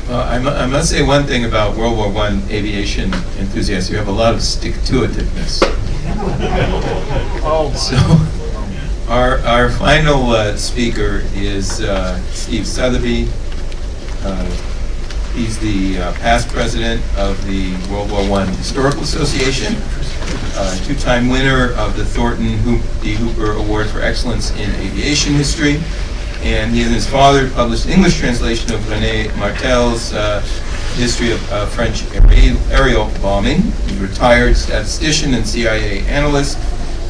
Well, I must say one thing about World War I aviation enthusiasts. You have a lot of stick-to-itiveness. So our final speaker is Steve Suddaby. He's the past president of the World War I Historical Association, two-time winner of the Thornton D. Hooper Award for Excellence in Aviation History. And he and his father published an English translation of René Martel's History of French Aerial Bombing. He's a retired statistician and CIA analyst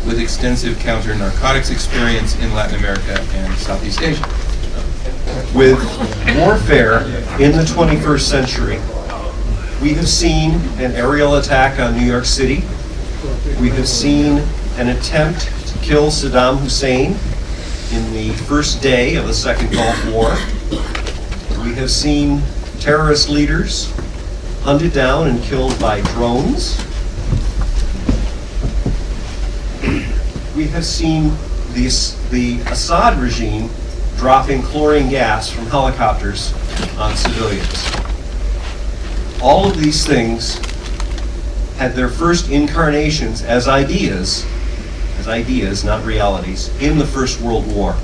with extensive counter-narcotics experience in Latin America and Southeast Asia. With warfare in the 21st century, we have seen an aerial attack on New York City. We have seen an attempt to kill Saddam Hussein in the first day of the Second Gulf War. We have seen terrorist leaders hunted down and killed by drones. We have seen the Assad regime dropping chlorine gas from helicopters on civilians. All of these things had their first incarnations as ideas, not realities, in the First World War.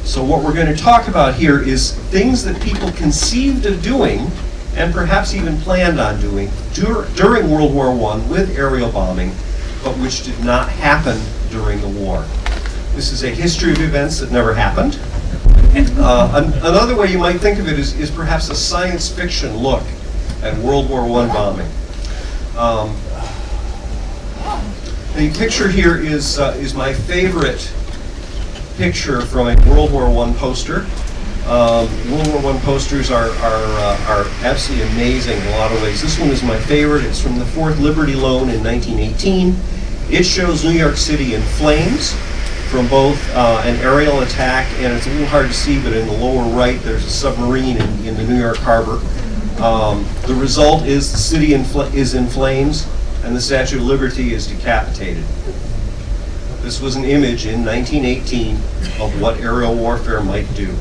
So what we're going to talk about here is things that people conceived of doing, and perhaps even planned on doing, during World War I with aerial bombing, but which did not happen during the war. This is a history of events that never happened. Another way you might think of it is perhaps a science fiction look at World War I bombing. The picture here is my favorite picture from a World War I poster. World War I posters are absolutely amazing in a lot of ways. This one is my favorite. It's from the 4th Liberty Loan in 1918. It shows New York City in flames from both an aerial attack, and it's a little hard to see, but in the lower right there's a submarine in the New York harbor. The result is the city is in flames, and the Statue of Liberty is decapitated. This was an image in 1918 of what aerial warfare might do.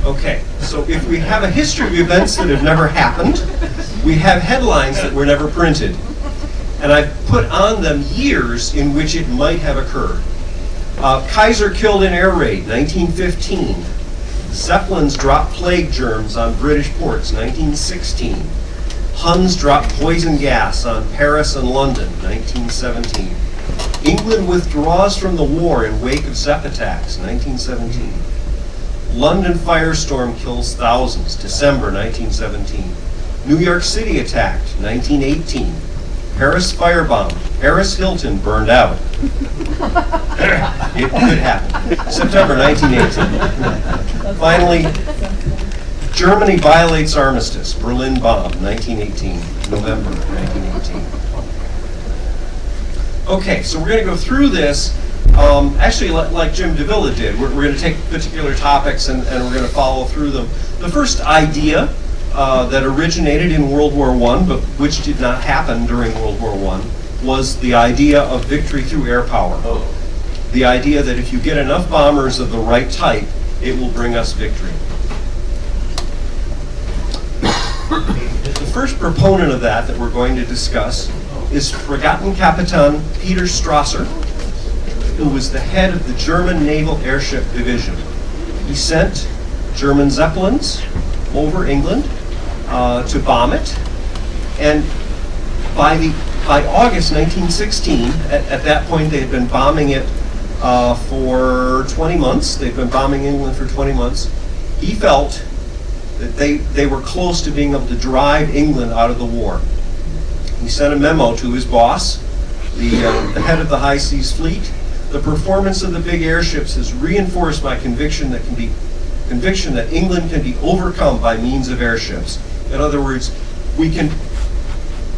Okay, so if we have a history of events that have never happened, we have headlines that were never printed. And I put on them years in which it might have occurred. Kaiser killed in air raid, 1915. Zeppelins dropped plague germs on British ports, 1916. Huns dropped poison gas on Paris and London, 1917. England withdraws from the war in wake of Zepp attacks, 1917. London firestorm kills thousands, December 1917. New York City attacked, 1918. Paris firebomb, Paris Hilton burned out. It could happen. September 1918. Finally, Germany violates armistice, Berlin bomb, 1918, November 1918. Okay, so we're going to go through this, actually like Jim Davila did. We're going to take particular topics and we're going to follow through them. The first idea that originated in World War I, but which did not happen during World War I, was the idea of victory through air power. The idea that if you get enough bombers of the right type, it will bring us victory. The first proponent of that we're going to discuss is Fregatten Captain Peter Strasser, who was the head of the German Naval Airship Division. He sent German Zeppelins over England to bomb it, and by August 1916, at that point they had been bombing it for 20 months. They'd been bombing England for 20 months. He felt that they were close to being able to drive England out of the war. He sent a memo to his boss, the head of the High Seas Fleet. The performance of the big airships has reinforced my conviction that England can be overcome by means of airships. In other words, we can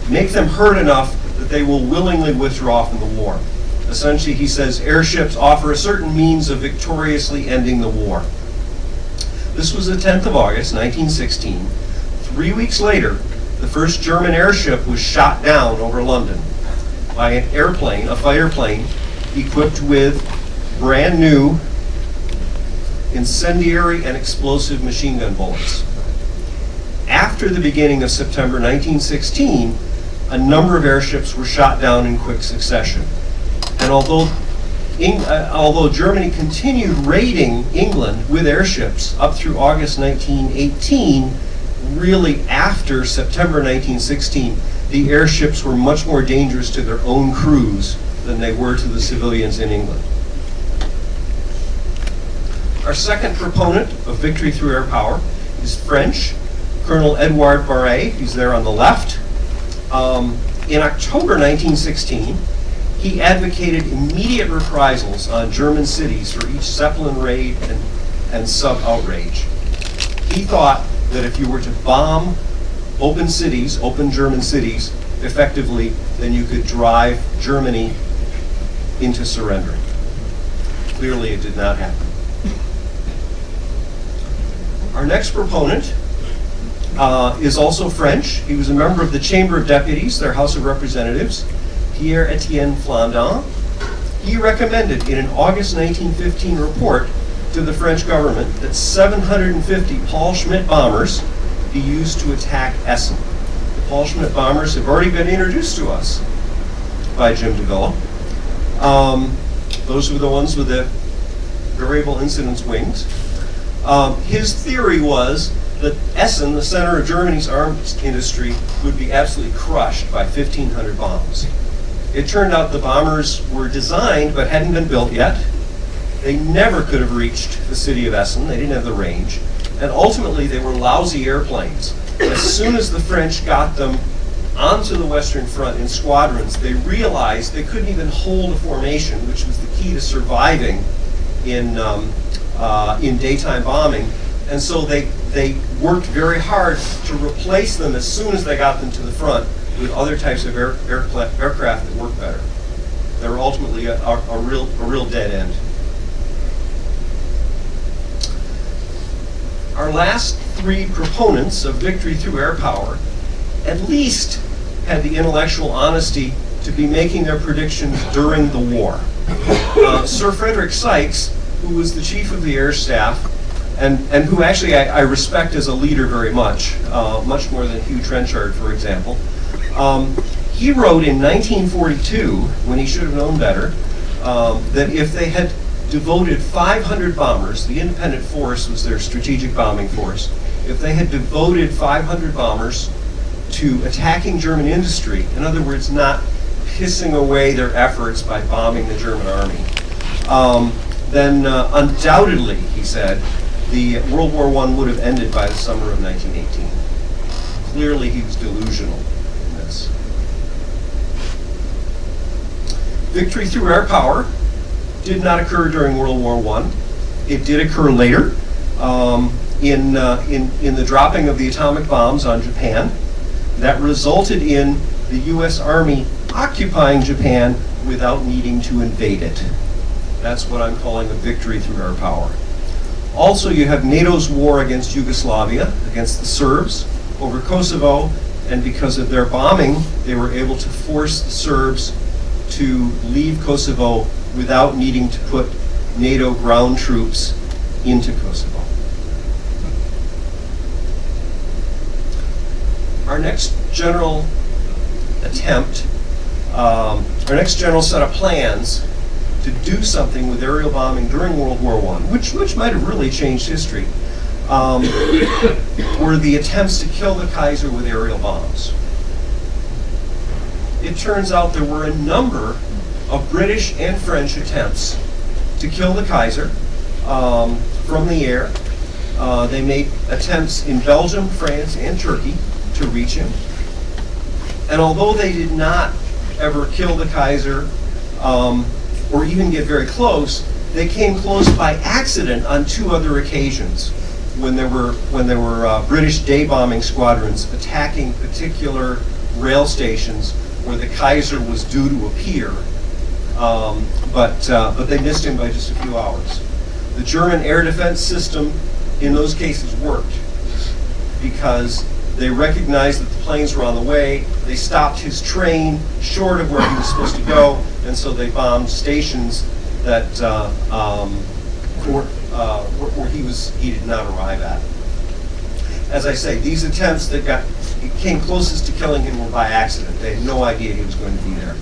make them hurt enough that they will willingly withdraw from the war. Essentially, he says, airships offer a certain means of victoriously ending the war. This was the 10th of August, 1916. 3 weeks later, the first German airship was shot down over London by an airplane, a fighter plane, equipped with brand new incendiary and explosive machine gun bullets. After the beginning of September 1916, a number of airships were shot down in quick succession. And although Germany continued raiding England with airships up through August 1918, really after September 1916, the airships were much more dangerous to their own crews than they were to the civilians in England. Our second proponent of victory through air power is French, Colonel Edouard Barré. He's there on the left. In October 1916, he advocated immediate reprisals on German cities for each Zeppelin raid and sub-outrage. He thought that if you were to bomb open cities, open German cities, effectively, then you could drive Germany into surrendering. Clearly, it did not happen. Our next proponent is also French. He was a member of the Chamber of Deputies, their House of Representatives, Pierre-Étienne Flandin. He recommended in an August 1915 report to the French government that 750 Paul Schmidt bombers be used to attack Essen. The Paul Schmidt bombers have already been introduced to us by Jim DeVilla. Those were the ones with the variable incidence wings. His theory was that Essen, the center of Germany's arms industry, would be absolutely crushed by 1,500 bombs. It turned out the bombers were designed but hadn't been built yet. They never could have reached the city of Essen. They didn't have the range. And ultimately, they were lousy airplanes. As soon as the French got them onto the Western Front in squadrons, they realized they couldn't even hold a formation, which was the key to surviving in daytime bombing. And so they worked very hard to replace them as soon as they got them to the front with other types of aircraft that worked better. They were ultimately a real dead end. Our last three proponents of victory through air power at least had the intellectual honesty to be making their predictions during the war. Sir Frederick Sykes, who was the chief of the air staff, and who actually I respect as a leader very much, much more than Hugh Trenchard, for example. He wrote in 1942, when he should have known better, that if they had devoted 500 bombers, the independent force was their strategic bombing force, if they had devoted 500 bombers to attacking German industry, in other words, not pissing away their efforts by bombing the German army, then undoubtedly, he said, the World War I would have ended by the summer of 1918. Clearly, he was delusional in this. Victory through air power did not occur during World War I. It did occur later in the dropping of the atomic bombs on Japan. That resulted in the U.S. Army occupying Japan without needing to invade it. That's what I'm calling a victory through air power. Also, you have NATO's war against Yugoslavia, against the Serbs, over Kosovo, and because of their bombing, they were able to force the Serbs to leave Kosovo without needing to put NATO ground troops into Kosovo. Our next general attempt, our next general set of plans to do something with aerial bombing during World War I, which might have really changed history, were the attempts to kill the Kaiser with aerial bombs. It turns out there were a number of British and French attempts to kill the Kaiser from the air. They made attempts in Belgium, France, and Turkey to reach him. And although they did not ever kill the Kaiser or even get very close, they came close by accident on two other occasions when there were British day bombing squadrons attacking particular rail stations where the Kaiser was due to appear, but they missed him by just a few hours. The German air defense system in those cases worked because they recognized that the planes were on the way. They stopped his train short of where he was supposed to go, and so they bombed stations that where he did not arrive at. As I say, these attempts that came closest to killing him were by accident. They had no idea he was going to be there.